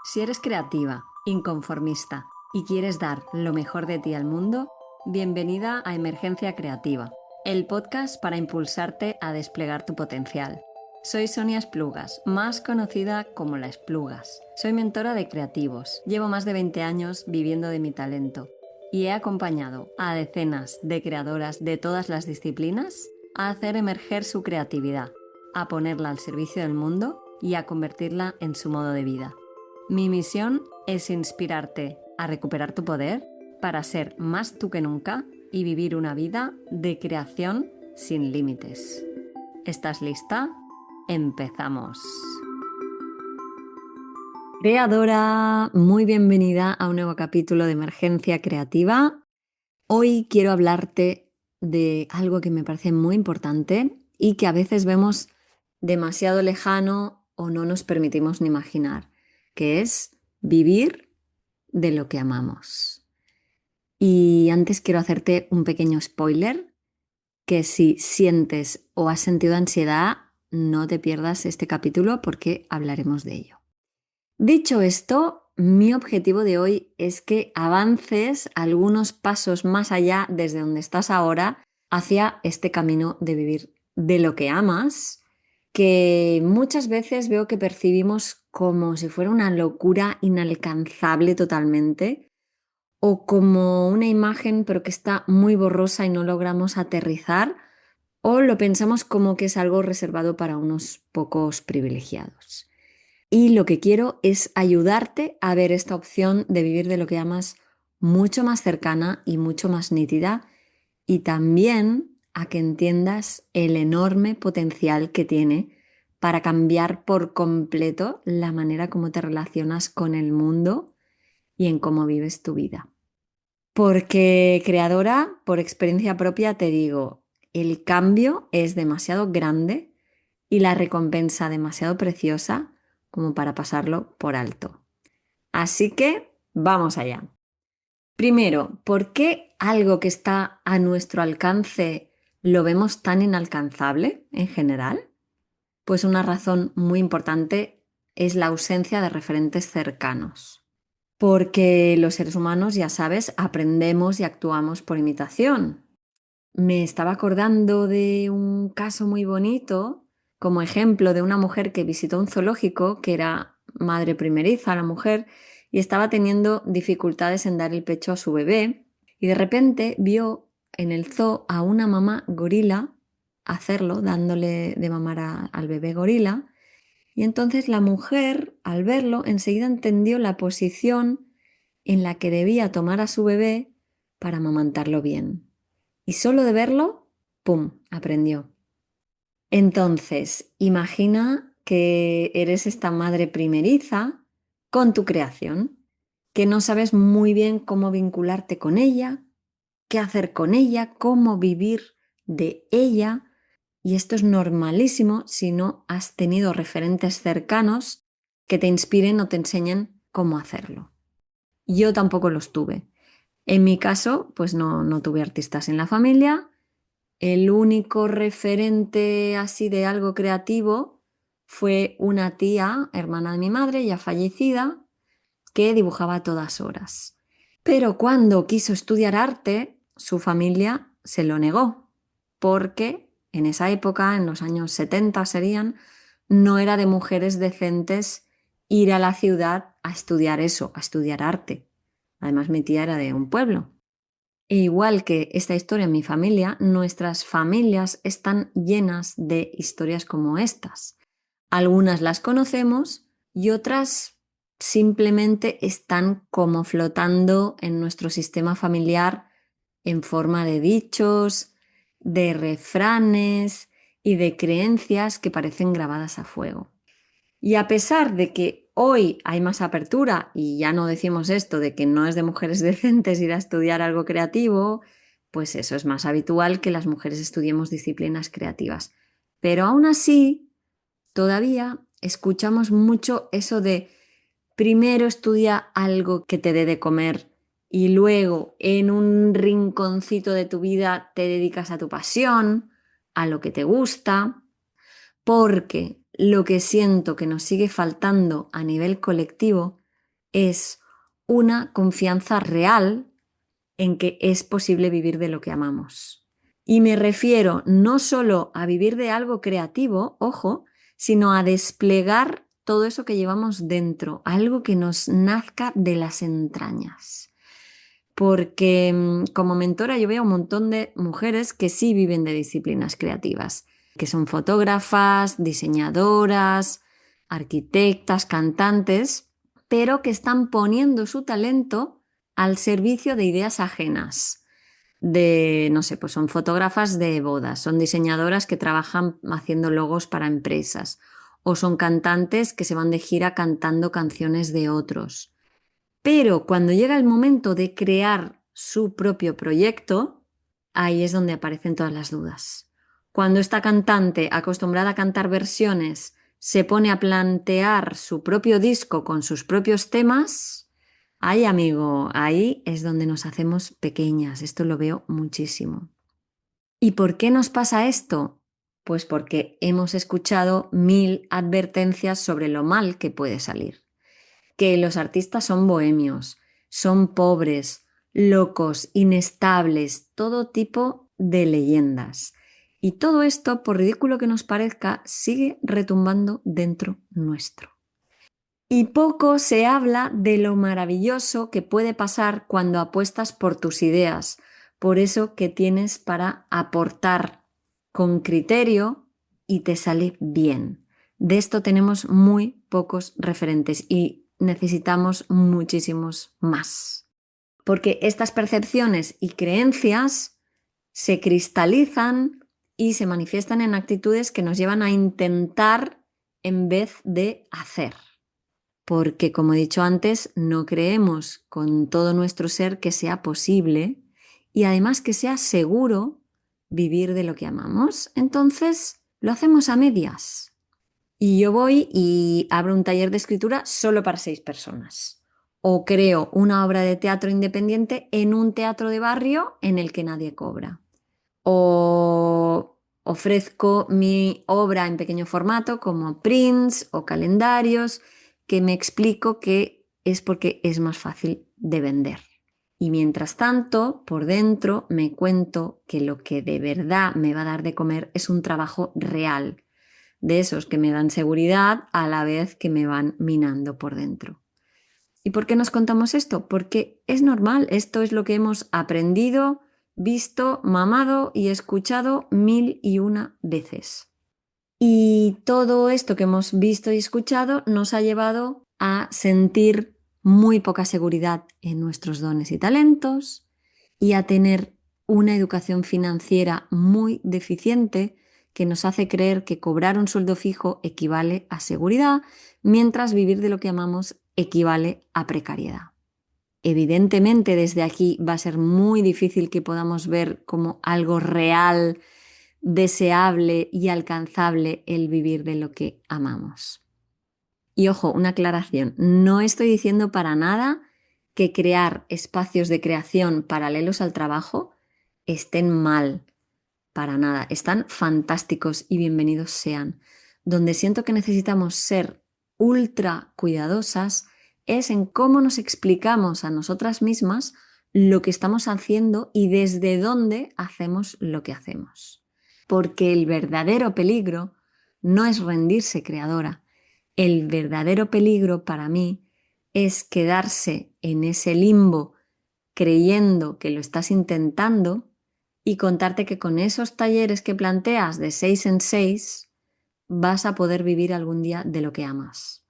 Si eres creativa, inconformista y quieres dar lo mejor de ti al mundo, bienvenida a Emergencia Creativa, el podcast para impulsarte a desplegar tu potencial. Soy Sonia Esplugas, más conocida como La Esplugas. Soy mentora de creativos, llevo más de 20 años viviendo de mi talento y he acompañado a decenas de creadoras de todas las disciplinas a hacer emerger su creatividad, a ponerla al servicio del mundo y a convertirla en su modo de vida. Mi misión es inspirarte a recuperar tu poder para ser más tú que nunca y vivir una vida de creación sin límites. ¿Estás lista? ¡Empezamos! Creadora, muy bienvenida a un nuevo capítulo de Emergencia Creativa. Hoy quiero hablarte de algo que me parece muy importante y que a veces vemos demasiado lejano o no nos permitimos ni imaginar, que es vivir de lo que amamos. Y antes quiero hacerte un pequeño spoiler, que si sientes o has sentido ansiedad, no te pierdas este capítulo porque hablaremos de ello. Dicho esto, mi objetivo de hoy es que avances algunos pasos más allá desde donde estás ahora hacia este camino de vivir de lo que amas, que muchas veces veo que percibimos como si fuera una locura inalcanzable totalmente o como una imagen pero que está muy borrosa y no logramos aterrizar, o lo pensamos como que es algo reservado para unos pocos privilegiados. Y lo que quiero es ayudarte a ver esta opción de vivir de lo que amas mucho más cercana y mucho más nítida, y también a que entiendas el enorme potencial que tiene para cambiar por completo la manera como te relacionas con el mundo y en cómo vives tu vida. Porque, creadora, por experiencia propia te digo, el cambio es demasiado grande y la recompensa demasiado preciosa como para pasarlo por alto. Así que vamos allá. Primero, ¿por qué algo que está a nuestro alcance lo vemos tan inalcanzable en general? Pues una razón muy importante es la ausencia de referentes cercanos. Porque los seres humanos, ya sabes, aprendemos y actuamos por imitación. Me estaba acordando de un caso muy bonito, como ejemplo de una mujer que visitó un zoológico, que era madre primeriza, la mujer, y estaba teniendo dificultades en dar el pecho a su bebé, y de repente vio en el zoo a una mamá gorila hacerlo, dándole de mamar al bebé gorila, y entonces la mujer, al verlo, enseguida entendió la posición en la que debía tomar a su bebé para amamantarlo bien. Y solo de verlo, ¡pum!, aprendió. Entonces, imagina que eres esta madre primeriza con tu creación, que no sabes muy bien cómo vincularte con ella, qué hacer con ella, cómo vivir de ella. Y esto es normalísimo si no has tenido referentes cercanos que te inspiren o te enseñen cómo hacerlo. Yo tampoco los tuve. En mi caso, pues no tuve artistas en la familia. El único referente así de algo creativo fue una tía, hermana de mi madre, ya fallecida, que dibujaba a todas horas. Pero cuando quiso estudiar arte, su familia se lo negó, porque en esa época, en los años 70 serían, no era de mujeres decentes ir a la ciudad a estudiar eso, a estudiar arte. Además, mi tía era de un pueblo. E igual que esta historia en mi familia, nuestras familias están llenas de historias como estas. Algunas las conocemos y otras simplemente están como flotando en nuestro sistema familiar en forma de dichos, de refranes y de creencias que parecen grabadas a fuego. Y a pesar de que hoy hay más apertura y ya no decimos esto de que no es de mujeres decentes ir a estudiar algo creativo, pues eso es más habitual que las mujeres estudiemos disciplinas creativas. Pero aún así, todavía escuchamos mucho eso de primero estudia algo que te dé de comer y luego en un rinconcito de tu vida te dedicas a tu pasión, a lo que te gusta, porque lo que siento que nos sigue faltando a nivel colectivo es una confianza real en que es posible vivir de lo que amamos. Y me refiero no solo a vivir de algo creativo, ojo, sino a desplegar todo eso que llevamos dentro, algo que nos nazca de las entrañas. Porque como mentora yo veo un montón de mujeres que sí viven de disciplinas creativas, que son fotógrafas, diseñadoras, arquitectas, cantantes, pero que están poniendo su talento al servicio de ideas ajenas. No sé, pues son fotógrafas de bodas, son diseñadoras que trabajan haciendo logos para empresas, o son cantantes que se van de gira cantando canciones de otros. Pero cuando llega el momento de crear su propio proyecto, ahí es donde aparecen todas las dudas. Cuando esta cantante, acostumbrada a cantar versiones, se pone a plantear su propio disco con sus propios temas, ay amigo, ahí es donde nos hacemos pequeñas. Esto lo veo muchísimo. ¿Y por qué nos pasa esto? Pues porque hemos escuchado 1000 advertencias sobre lo mal que puede salir. Que los artistas son bohemios, son pobres, locos, inestables, todo tipo de leyendas. Y todo esto, por ridículo que nos parezca, sigue retumbando dentro nuestro. Y poco se habla de lo maravilloso que puede pasar cuando apuestas por tus ideas, por eso que tienes para aportar con criterio y te sale bien. De esto tenemos muy pocos referentes y necesitamos muchísimos más. Porque estas percepciones y creencias se cristalizan y se manifiestan en actitudes que nos llevan a intentar en vez de hacer. Porque, como he dicho antes, no creemos con todo nuestro ser que sea posible y además que sea seguro vivir de lo que amamos. Entonces, lo hacemos a medias. Y yo voy y abro un taller de escritura solo para 6 personas. O creo una obra de teatro independiente en un teatro de barrio en el que nadie cobra. O ofrezco mi obra en pequeño formato como prints o calendarios que me explico que es porque es más fácil de vender. Y mientras tanto, por dentro me cuento que lo que de verdad me va a dar de comer es un trabajo real, de esos que me dan seguridad a la vez que me van minando por dentro. ¿Y por qué nos contamos esto? Porque es normal, esto es lo que hemos aprendido, visto, mamado y escuchado 1001 veces. Y todo esto que hemos visto y escuchado nos ha llevado a sentir muy poca seguridad en nuestros dones y talentos y a tener una educación financiera muy deficiente que nos hace creer que cobrar un sueldo fijo equivale a seguridad, mientras vivir de lo que amamos equivale a precariedad. Evidentemente, desde aquí va a ser muy difícil que podamos ver como algo real, deseable y alcanzable el vivir de lo que amamos. Y ojo, una aclaración, no estoy diciendo para nada que crear espacios de creación paralelos al trabajo estén mal, para nada, están fantásticos y bienvenidos sean. Donde siento que necesitamos ser ultra cuidadosas es en cómo nos explicamos a nosotras mismas lo que estamos haciendo y desde dónde hacemos lo que hacemos. Porque el verdadero peligro no es rendirse, creadora. El verdadero peligro para mí es quedarse en ese limbo creyendo que lo estás intentando y contarte que con esos talleres que planteas de 6 en 6 vas a poder vivir algún día de lo que amas.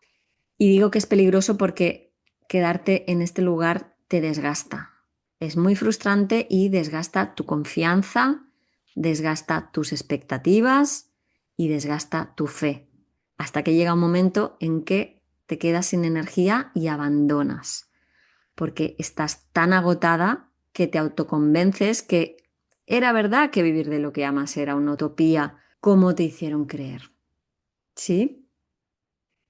Y digo que es peligroso porque quedarte en este lugar te desgasta. Es muy frustrante y desgasta tu confianza, desgasta tus expectativas y desgasta tu fe. Hasta que llega un momento en que te quedas sin energía y abandonas. Porque estás tan agotada que te autoconvences que era verdad que vivir de lo que amas era una utopía, como te hicieron creer. ¿Sí?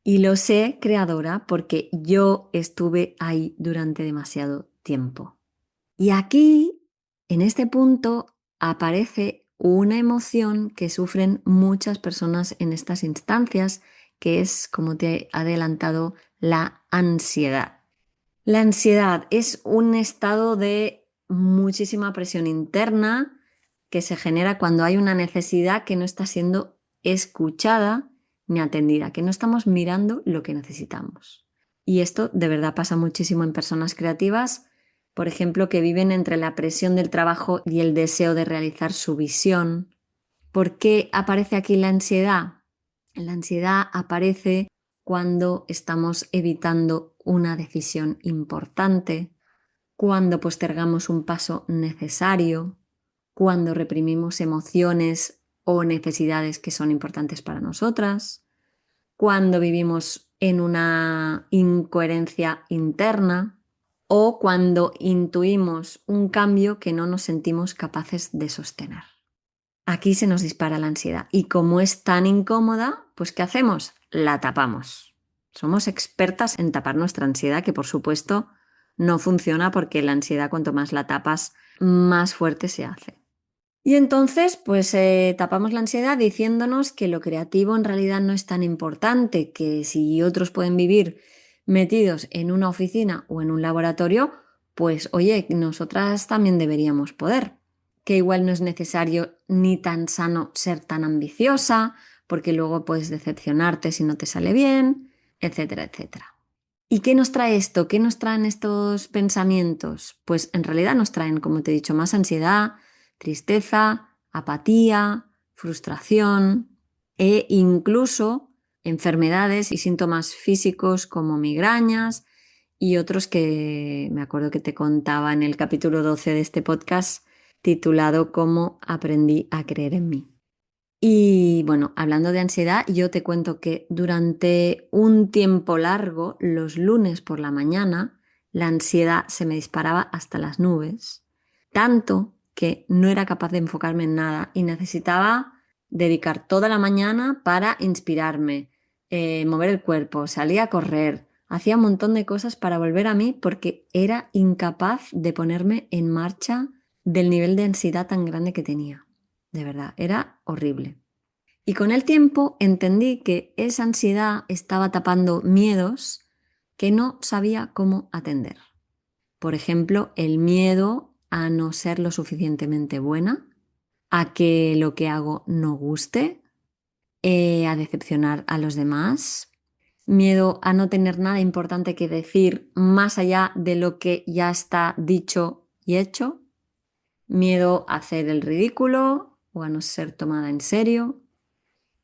Y lo sé, creadora, porque yo estuve ahí durante demasiado tiempo. Y aquí, en este punto, aparece una emoción que sufren muchas personas en estas instancias, que es, como te he adelantado, la ansiedad. La ansiedad es un estado de muchísima presión interna que se genera cuando hay una necesidad que no está siendo escuchada ni atendida, que no estamos mirando lo que necesitamos. Y esto de verdad pasa muchísimo en personas creativas, por ejemplo, que viven entre la presión del trabajo y el deseo de realizar su visión. ¿Por qué aparece aquí la ansiedad? La ansiedad aparece cuando estamos evitando una decisión importante, cuando postergamos un paso necesario, cuando reprimimos emociones o necesidades que son importantes para nosotras, cuando vivimos en una incoherencia interna o cuando intuimos un cambio que no nos sentimos capaces de sostener. Aquí se nos dispara la ansiedad y como es tan incómoda, pues ¿qué hacemos? La tapamos. Somos expertas en tapar nuestra ansiedad, que por supuesto no funciona porque la ansiedad cuanto más la tapas, más fuerte se hace. Y entonces, pues tapamos la ansiedad diciéndonos que lo creativo en realidad no es tan importante, que si otros pueden vivir metidos en una oficina o en un laboratorio, pues oye, nosotras también deberíamos poder. Que igual no es necesario ni tan sano ser tan ambiciosa, porque luego puedes decepcionarte si no te sale bien, etcétera, etcétera. ¿Y qué nos trae esto? ¿Qué nos traen estos pensamientos? Pues en realidad nos traen, como te he dicho, más ansiedad, tristeza, apatía, frustración e incluso enfermedades y síntomas físicos como migrañas y otros que me acuerdo que te contaba en el capítulo 12 de este podcast titulado Cómo aprendí a creer en mí. Y bueno, hablando de ansiedad, yo te cuento que durante un tiempo largo, los lunes por la mañana, la ansiedad se me disparaba hasta las nubes, tanto que no era capaz de enfocarme en nada y necesitaba dedicar toda la mañana para inspirarme, mover el cuerpo, salir a correr, hacía un montón de cosas para volver a mí porque era incapaz de ponerme en marcha del nivel de ansiedad tan grande que tenía. De verdad, era horrible. Y con el tiempo entendí que esa ansiedad estaba tapando miedos que no sabía cómo atender. Por ejemplo, el miedo a no ser lo suficientemente buena, a que lo que hago no guste, a decepcionar a los demás, miedo a no tener nada importante que decir más allá de lo que ya está dicho y hecho, miedo a hacer el ridículo o a no ser tomada en serio,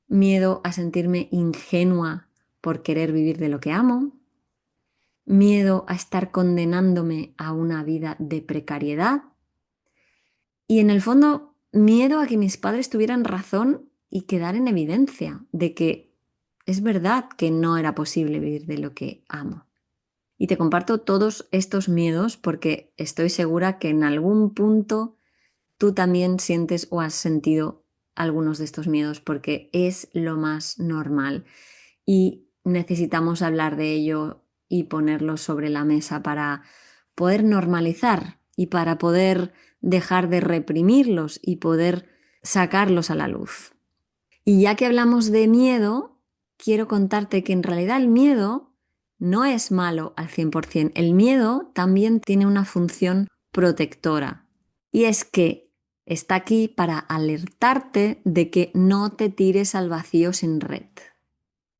miedo a sentirme ingenua por querer vivir de lo que amo, miedo a estar condenándome a una vida de precariedad y en el fondo miedo a que mis padres tuvieran razón y quedar en evidencia de que es verdad que no era posible vivir de lo que amo. Y te comparto todos estos miedos porque estoy segura que en algún punto tú también sientes o has sentido algunos de estos miedos porque es lo más normal y necesitamos hablar de ello y ponerlo sobre la mesa para poder normalizar y para poder dejar de reprimirlos y poder sacarlos a la luz. Y ya que hablamos de miedo, quiero contarte que en realidad el miedo no es malo al 100%. El miedo también tiene una función protectora. Y es que está aquí para alertarte de que no te tires al vacío sin red.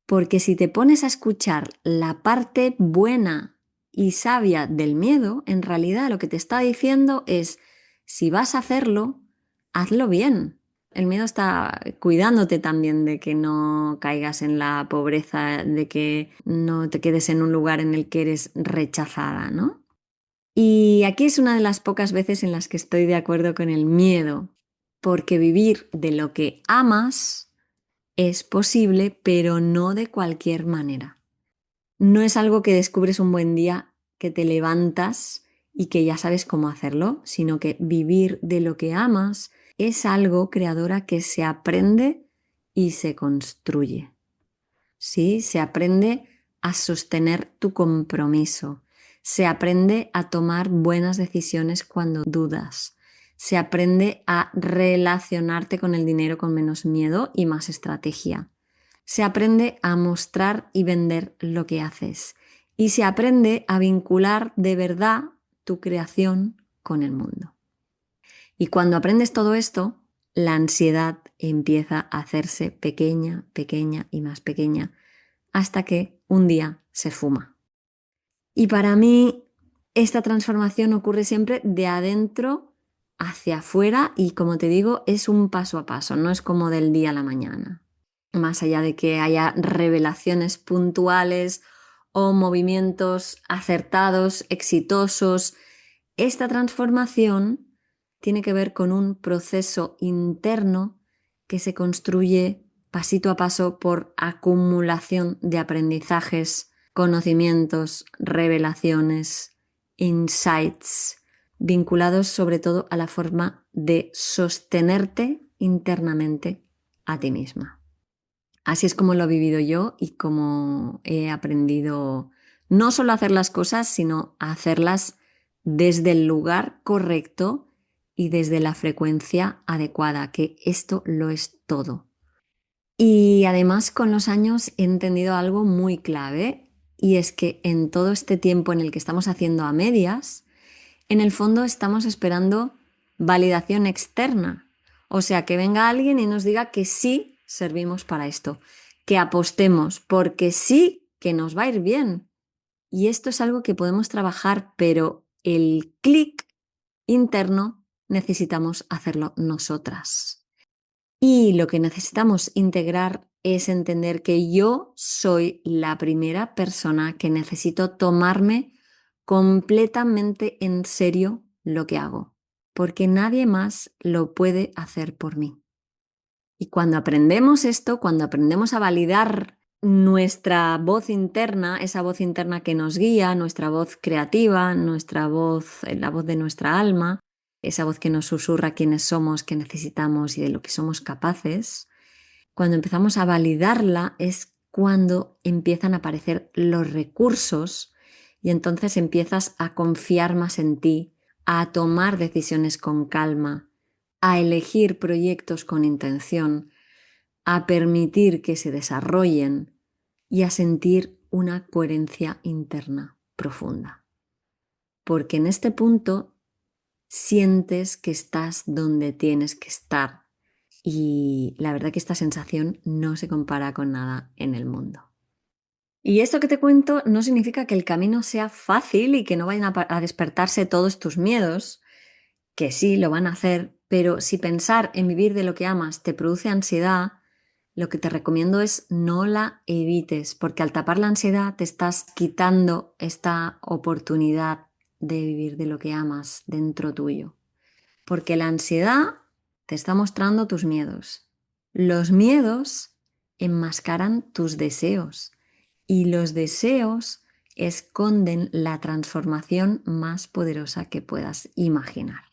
Porque si te pones a escuchar la parte buena y sabia del miedo, en realidad lo que te está diciendo es, si vas a hacerlo, hazlo bien. El miedo está cuidándote también de que no caigas en la pobreza, de que no te quedes en un lugar en el que eres rechazada, ¿no? Y aquí es una de las pocas veces en las que estoy de acuerdo con el miedo, porque vivir de lo que amas es posible, pero no de cualquier manera. No es algo que descubres un buen día, que te levantas y que ya sabes cómo hacerlo, sino que vivir de lo que amas es algo, creadora, que se aprende y se construye. Sí, se aprende a sostener tu compromiso, se aprende a tomar buenas decisiones cuando dudas, se aprende a relacionarte con el dinero con menos miedo y más estrategia. Se aprende a mostrar y vender lo que haces y se aprende a vincular de verdad tu creación con el mundo. Y cuando aprendes todo esto, la ansiedad empieza a hacerse pequeña, pequeña y más pequeña, hasta que un día se esfuma. Y para mí, esta transformación ocurre siempre de adentro hacia afuera y, como te digo, es un paso a paso, no es como del día a la mañana. Más allá de que haya revelaciones puntuales o movimientos acertados, exitosos, esta transformación tiene que ver con un proceso interno que se construye pasito a paso por acumulación de aprendizajes, conocimientos, revelaciones, insights, vinculados sobre todo a la forma de sostenerte internamente a ti misma. Así es como lo he vivido yo y como he aprendido no solo a hacer las cosas, sino a hacerlas desde el lugar correcto y desde la frecuencia adecuada, que esto lo es todo. Y además con los años he entendido algo muy clave, y es que en todo este tiempo en el que estamos haciendo a medias, en el fondo estamos esperando validación externa. O sea, que venga alguien y nos diga que sí servimos para esto, que apostemos, porque sí que nos va a ir bien. Y esto es algo que podemos trabajar, pero el clic interno necesitamos hacerlo nosotras. Y lo que necesitamos integrar es entender que yo soy la primera persona que necesito tomarme completamente en serio lo que hago, porque nadie más lo puede hacer por mí. Y cuando aprendemos esto, cuando aprendemos a validar nuestra voz interna, esa voz interna que nos guía, nuestra voz creativa, nuestra voz, la voz de nuestra alma, esa voz que nos susurra quiénes somos, qué necesitamos y de lo que somos capaces, cuando empezamos a validarla es cuando empiezan a aparecer los recursos y entonces empiezas a confiar más en ti, a tomar decisiones con calma, a elegir proyectos con intención, a permitir que se desarrollen y a sentir una coherencia interna profunda. Porque en este punto sientes que estás donde tienes que estar y la verdad que esta sensación no se compara con nada en el mundo. Y esto que te cuento no significa que el camino sea fácil y que no vayan a despertarse todos tus miedos, que sí lo van a hacer, pero si pensar en vivir de lo que amas te produce ansiedad, lo que te recomiendo es no la evites, porque al tapar la ansiedad te estás quitando esta oportunidad de vivir de lo que amas dentro tuyo. Porque la ansiedad te está mostrando tus miedos. Los miedos enmascaran tus deseos y los deseos esconden la transformación más poderosa que puedas imaginar.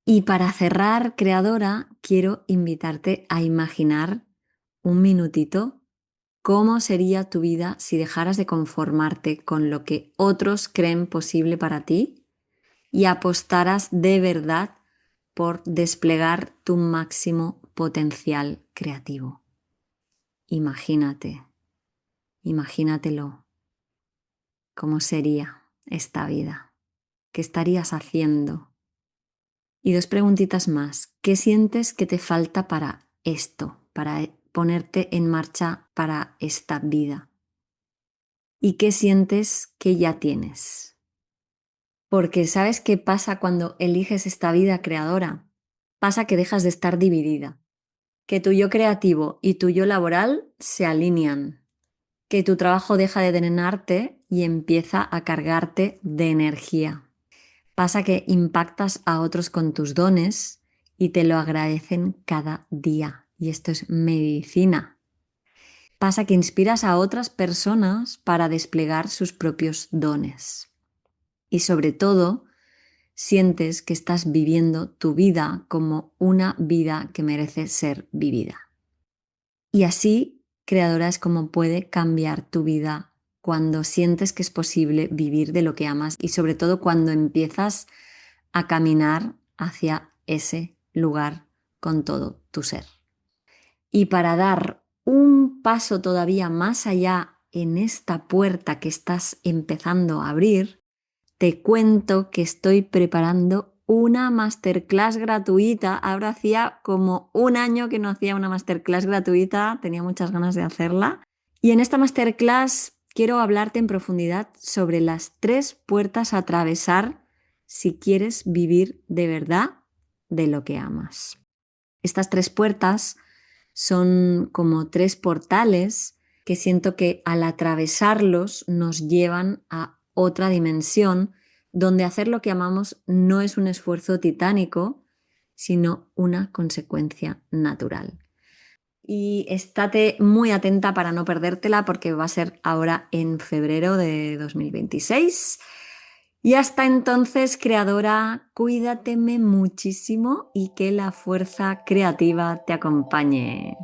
Y para cerrar, creadora, quiero invitarte a imaginar un minutito cómo sería tu vida si dejaras de conformarte con lo que otros creen posible para ti y apostaras de verdad por desplegar tu máximo potencial creativo. Imagínate, imagínatelo. ¿Cómo sería esta vida? ¿Qué estarías haciendo? Y dos preguntitas más. ¿Qué sientes que te falta para esto, para ponerte en marcha para esta vida? ¿Y qué sientes que ya tienes? Porque ¿sabes qué pasa cuando eliges esta vida creadora? Pasa que dejas de estar dividida, que tu yo creativo y tu yo laboral se alinean, que tu trabajo deja de drenarte y empieza a cargarte de energía. Pasa que impactas a otros con tus dones y te lo agradecen cada día. Y esto es medicina. Pasa que inspiras a otras personas para desplegar sus propios dones. Y sobre todo, sientes que estás viviendo tu vida como una vida que merece ser vivida. Y así, creadora, es como puede cambiar tu vida cuando sientes que es posible vivir de lo que amas y sobre todo cuando empiezas a caminar hacia ese lugar con todo tu ser. Y para dar un paso todavía más allá en esta puerta que estás empezando a abrir, te cuento que estoy preparando una masterclass gratuita. Ahora hacía como un año que no hacía una masterclass gratuita, tenía muchas ganas de hacerla. Y en esta masterclass quiero hablarte en profundidad sobre las 3 puertas a atravesar si quieres vivir de verdad de lo que amas. Estas 3 puertas son como 3 portales que siento que al atravesarlos nos llevan a otra dimensión donde hacer lo que amamos no es un esfuerzo titánico, sino una consecuencia natural. Y estate muy atenta para no perdértela porque va a ser ahora en febrero de 2026. Y hasta entonces, creadora, cuídateme muchísimo y que la fuerza creativa te acompañe.